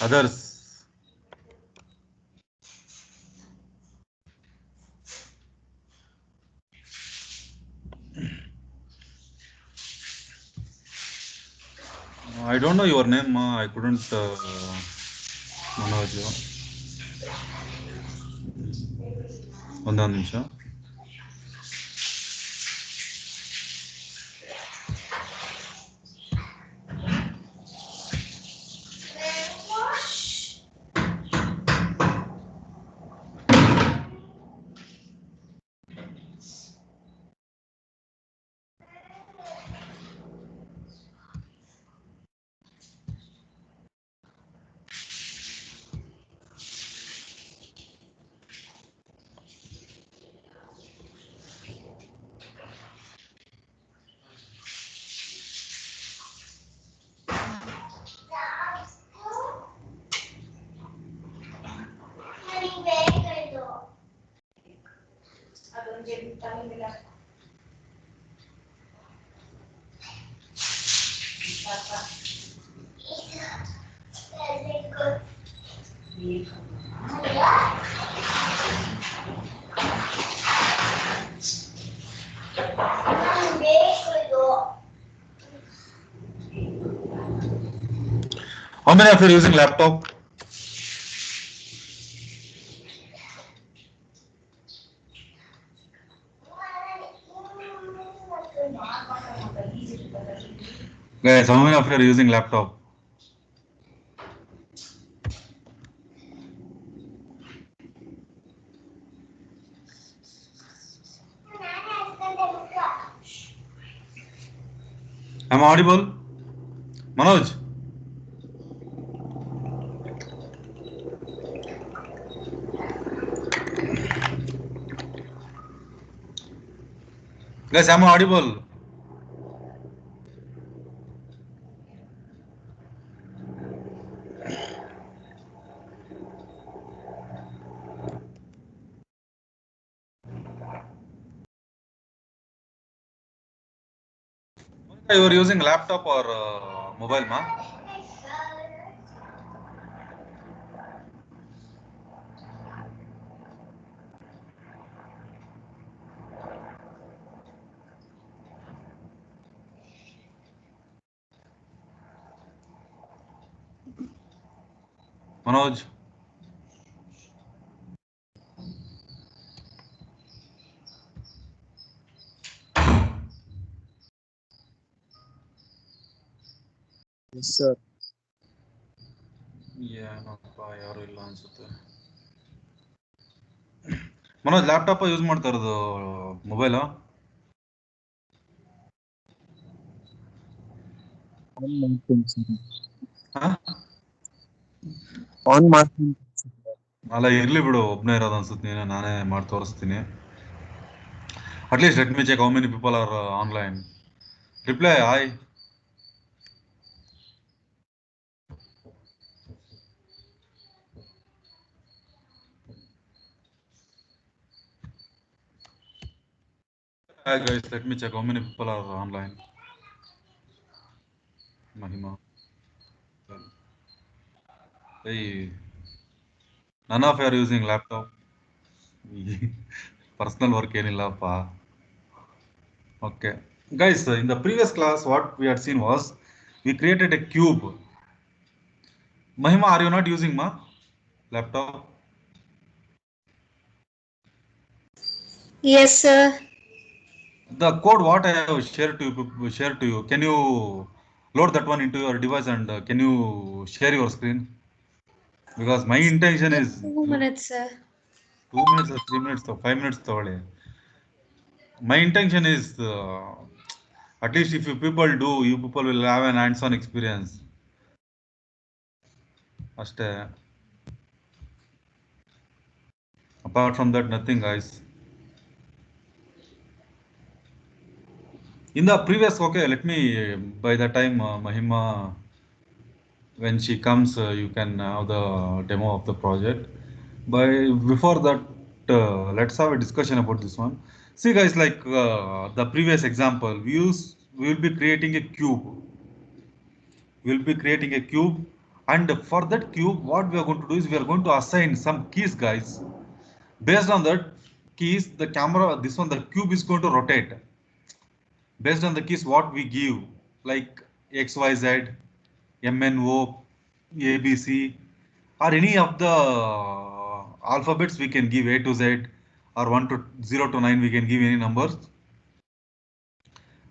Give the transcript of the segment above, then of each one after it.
Others. I don't know your name. I couldn't. Manoj. ಒಂದೇ ಒಂದು ನಿಮಿಷ. How many of you are using laptop? Guys, how many of you are using laptop? Am I audible? Manoj? Guys, am I audible? You are using laptop or mobile, ma? Manoj? Yes, sir. ಏನಪ್ಪ ಯಾರು ಇಲ್ಲ ಅನ್ಸುತ್ತೆ. Manoj laptop use ಮಾಡ್ತಾ ಇರೋದು mobile? On ಮಾಡ್ತೀನಿ. ಅಲ್ಲ ಇರ್ಲಿ ಬಿಡು, ಒಬ್ಬನೇ ಇರೋದು ಅನ್ಸುತ್ತೆ. ನೀನು ನಾನೇ ಮಾಡಿ ತೋರಿಸ್ತೀನಿ. At least let me check how many people are online. Reply hi. Hi guys, let me check how many people are online. Mahima. Hey, none of you are using laptop. Personal work ಏನillಪ್ಪ. Okay. Guys, in the previous class, what we had seen was we created a cube. Mahima, are you not using laptop? Yes, sir. The code what I have shared to you. Can you load that one into your device and can you share your screen? Because my intention is 2 minutes, sir. 2 minutes or 3 minutes or 5 minutes ತಗೊಳ್ಳಿ. My intention is at least if you people do, you people will have an hands-on experience. ಅಷ್ಟೇ. Apart from that, nothing, guys. In the previous, okay, let me, by the time Mahima, when she comes, you can have the demo of the project. Before that, let's have a discussion about this one. See guys, like the previous example, we will be creating a cube. We'll be creating a cube And for that cube, what we are going to do is we are going to assign some keys, guys. Based on that keys, the camera, this one, the cube is going to rotate. Based on the keys, what we give, like X, Y, Z, MNO, ABC, or any of the alphabets we can give A to Z, or 1 to 0 to 9 we can give any numbers.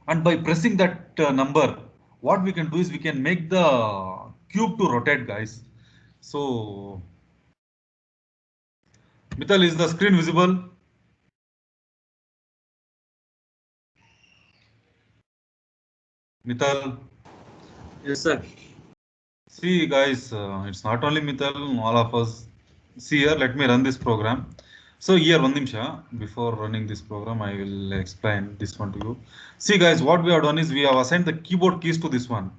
And by pressing that number, what we can do is we can make the cube to rotate, guys. So Mithal, is the screen visible? Mithal? Yes, sir. See, guys, it's not only Mithal, all of us. See here, let me run this program. So here, one nimsha, before running this program, I will explain this one to you. See, guys, what we have done is we have assigned the keyboard keys to this one.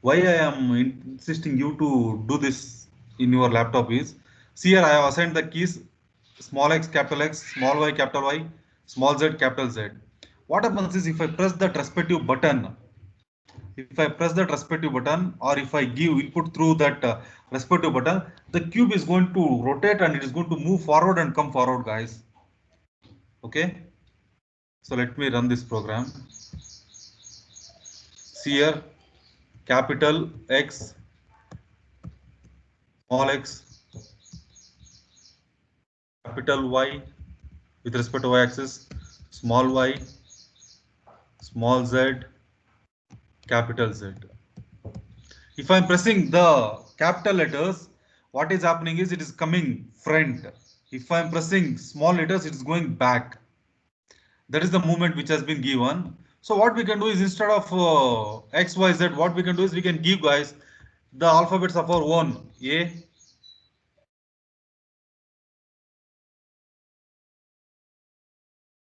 Why I am insisting you to do this in your laptop is, see here, I have assigned the keys small x, capital X, small y, capital Y, small z, capital Z. What happens is if I press that respective button, if I press that respective button or if I give input through that respective button, the cube is going to rotate and it is going to move forward and come forward, guys. Okay. So let me run this program. See here, capital X, small x, capital Y with respect to y axis, small y, small z, capital Z. If I'm pressing the capital letters, what is happening is it is coming front. If I'm pressing small letters, it is going back. That is the movement which has been given. So what we can do is instead of X, Y, Z, what we can do is we can give, guys, the alphabets of our own. A,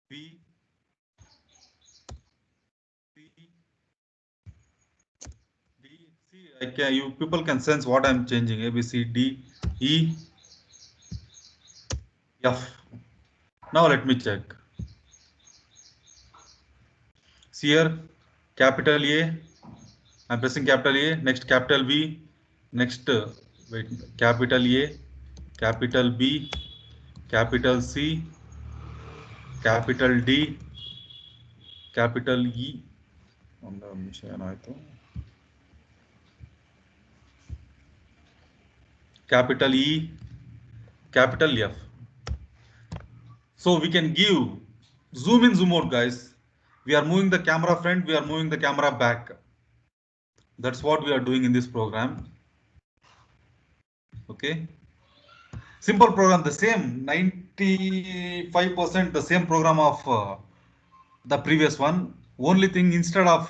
B, C, D. See, you people can sense what I'm changing. A, B, C, D, E, F. Now let me check. See here, capital A. I'm pressing capital A. Next capital B. Next, wait, capital A, capital B, capital C, capital D, capital E. ಒಂದು ನಿಮಿಷ ಏನಾಯ್ತು, capital E, capital F. So we can give zoom in, zoom out, guys. We are moving the camera front, we are moving the camera back. That's what we are doing in this program. Okay. Simple program, the same 95% the same program of the previous one. Only thing, instead of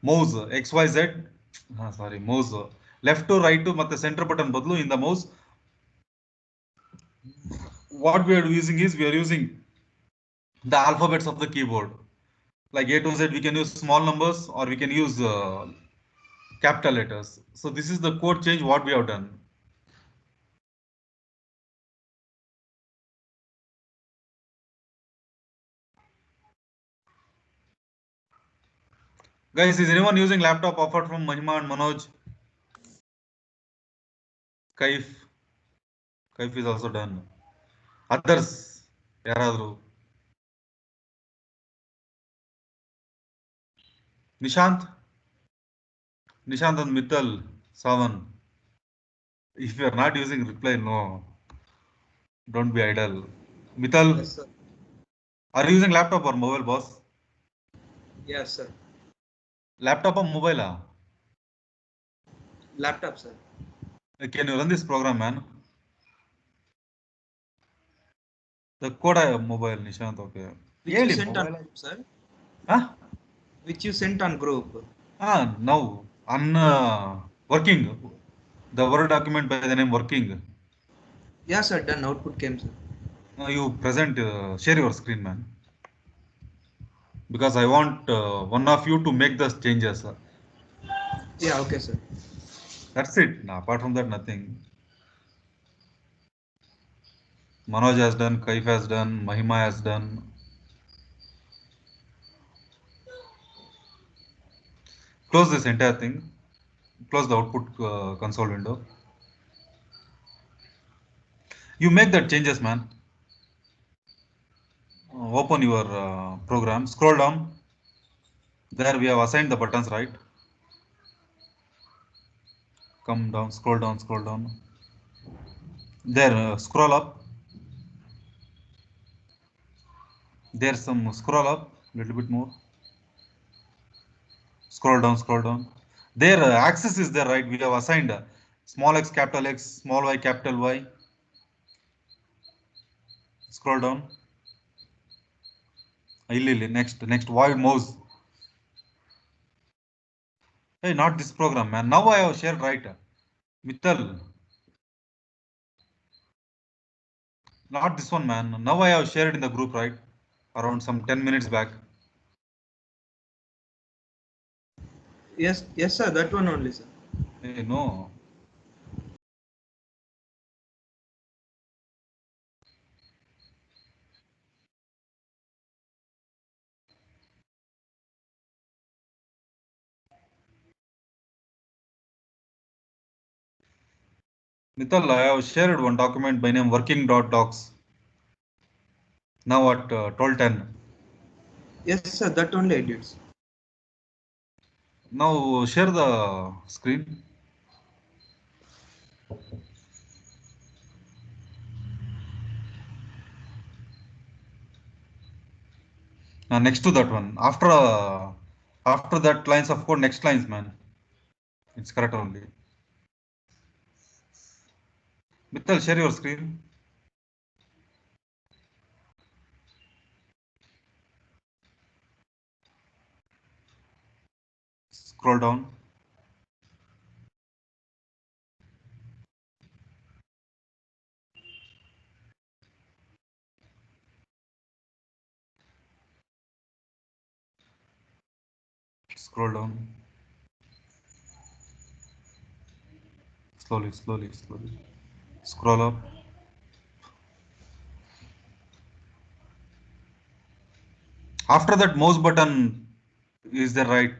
mouse XYZ, sorry, mouse left to right to ಮತ್ತೆ center button ಬದಲು in the mouse, what we are using is we are using the alphabets of the keyboard. Like A to Z, we can use small numbers or we can use capital letters. So this is the code change what we have done. Guys, is anyone using laptop offered from Mahima and Manoj? Kaif is also done. Others, ಯಾರಾದ್ರು? Nishant and Mithal, Savan. If you are not using reply, no, don't be idle. Mithal, Yes, sir. are you using laptop or mobile, boss? Yes, sir. Laptop or mobile? Laptop, sir. Can you run this program, man? The code I have mobile, Nishant, okay. Which you sent on group, sir? Huh? Which you sent on group? Now, on working. The Word document by the name working. Yes, sir. Done. Output came, sir. You present, share your screen, man. Because I want one of you to make the changes. Yeah, okay, sir. That's it. Now, apart from that, nothing. Manoj has done, Kaif has done, Mahima has done. Close this entire thing. close the output console window. You make that changes, man. Open your program, scroll down. There we have assigned the buttons, right? Come down, scroll down, scroll down. There, scroll up. There's some scroll up, little bit more. Scroll down, scroll down. There, axis is there, right? We have assigned small x, capital X, small y, capital Y. Scroll down. Next, wide mouse. Hey, not this program, man. Now I have shared, right? Mittal. Not this one, man. Now I have shared in the group, right? Around some 10 minutes back. Yes, sir. That one only, sir. Hey, no. Mittal, I have shared one document by name working.docs. Now at 12:10. Yes, sir. That only I did, sir. Now share the screen. Next to that one. After that lines of code, next lines, man. It's correct only. Mittal, share your screen. Scroll down. Scroll down. Slowly. Scroll up. After that mouse button is there, right?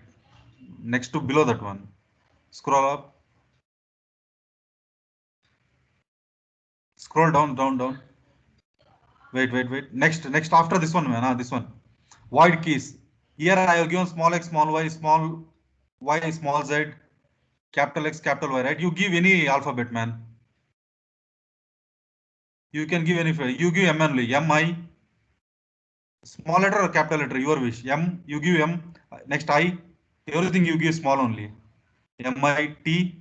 Next to below that one. Scroll up. Scroll down. Wait. Next after this one, man. This one. Void keys. Here I have given small x, small y, small y, small z, capital X, capital Y, right? You give any alphabet, man. You can give any. You give M only. M-I. Small letter or capital letter, your wish. M, you give M. Next I. Everything you give small only. M-I-T.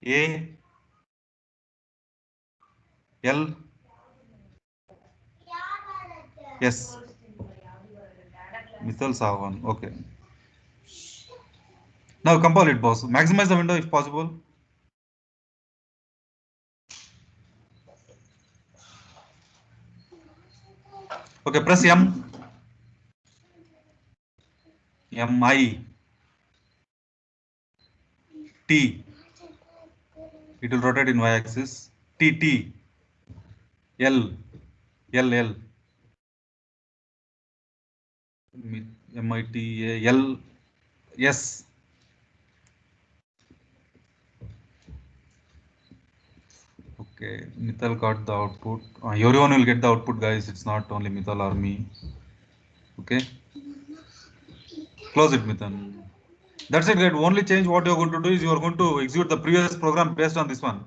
A. L. Yes. Mithal Savan. Okay. Now compile it, boss. Maximize the window if possible. Okay, press M. M-I. T. It will rotate in y-axis. T. L. L. M-I-T-A-L. S. Okay, Mithal got the output. Everyone will get the output, guys. It's not only Mithal or me. Okay. Close it, Mithal. That's it, right? Only change what you're going to do is you're going to execute the previous program based on this one.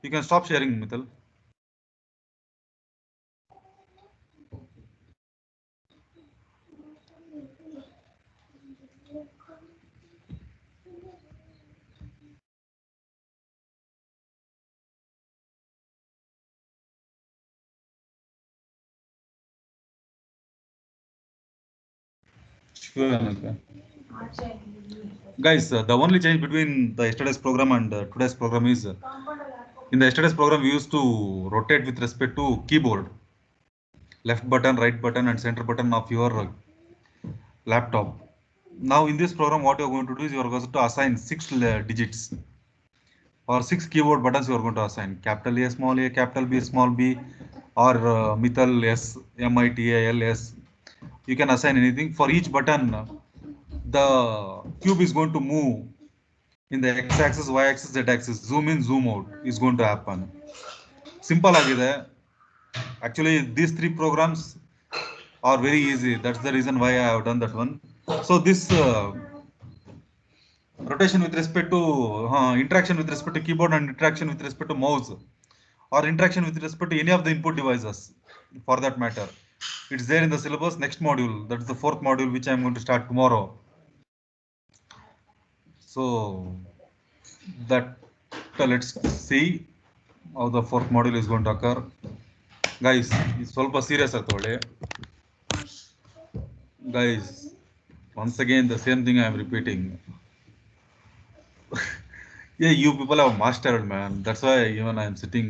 You can stop sharing, Mithal. Sure, okay. Guys, the only change between the yesterday's program and today's program is in the yesterday's program we used to rotate with respect to keyboard, left button, right button, and center button of your laptop. Now in this program, what you're going to do is you're going to assign 6 digits or 6 keyboard buttons. You're going to assign capital A, small a, capital B, small b, or Mithal S, M-I-T-A-L S. You can assign anything for each button. the cube is going to move in the x-axis, y-axis, z-axis. Zoom in, zoom out is going to happen. Simple agide. Actually, these three programs are very easy. That's the reason why I have done that one. So this rotation with respect to interaction with respect to keyboard and interaction with respect to mouse, or interaction with respect to any of the input devices for that matter, it's there in the syllabus. Next module, that's the fourth module, which I'm going to start tomorrow. So that let's see how the fourth module is going to occur. Guys, it's ಸ್ವಲ್ಪ serious atole. Guys, once again the same thing I am repeating. Yeah, you people have mastered, man. That's why even I am sitting.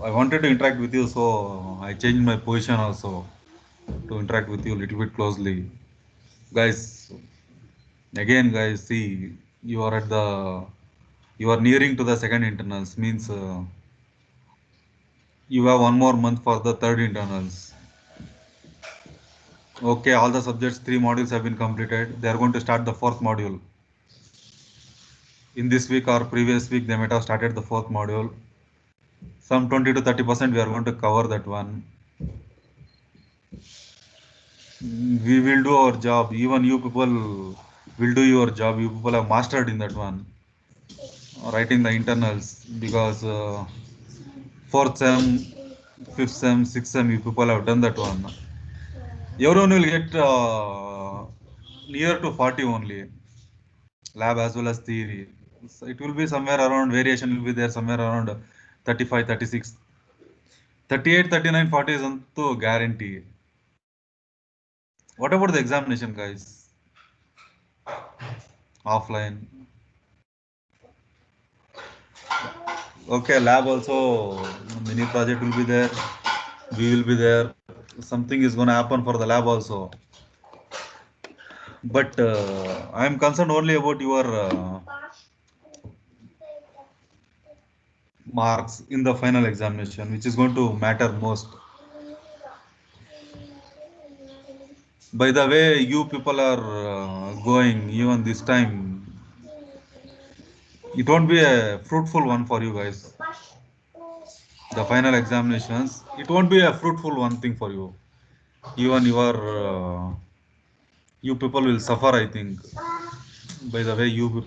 I wanted to interact with you, so I changed my position also to interact with you a little bit closely. Guys, again, guys, see, you are at the, you are nearing to the second internals, means you have one more month for the third internals. Okay, all the subjects, 3 modules have been completed. They are going to start the fourth module. In this week or previous week, they might have started the fourth module. Some 20 to 30% we are going to cover that one. We will do our job. Even you people will do your job. You people have mastered in that one. Writing the internals, because fourth sem, fifth sem, sixth sem, you people have done that one. Everyone will get near to 40 only, lab as well as theory. So it will be somewhere around, variation will be there somewhere around 35, 36, 38, 39, 40 is antu guarantee. What about the examination, guys? Offline. Okay, lab also, mini project will be there. We will be there. Something is going to happen for the lab also. But I am concerned only about your marks in the final examination, which is going to matter most. By the way, you people are going even this time, it won't be a fruitful one for you guys. The final examinations, it won't be a fruitful one thing for you. Even your you people will suffer, I think. By the way, you people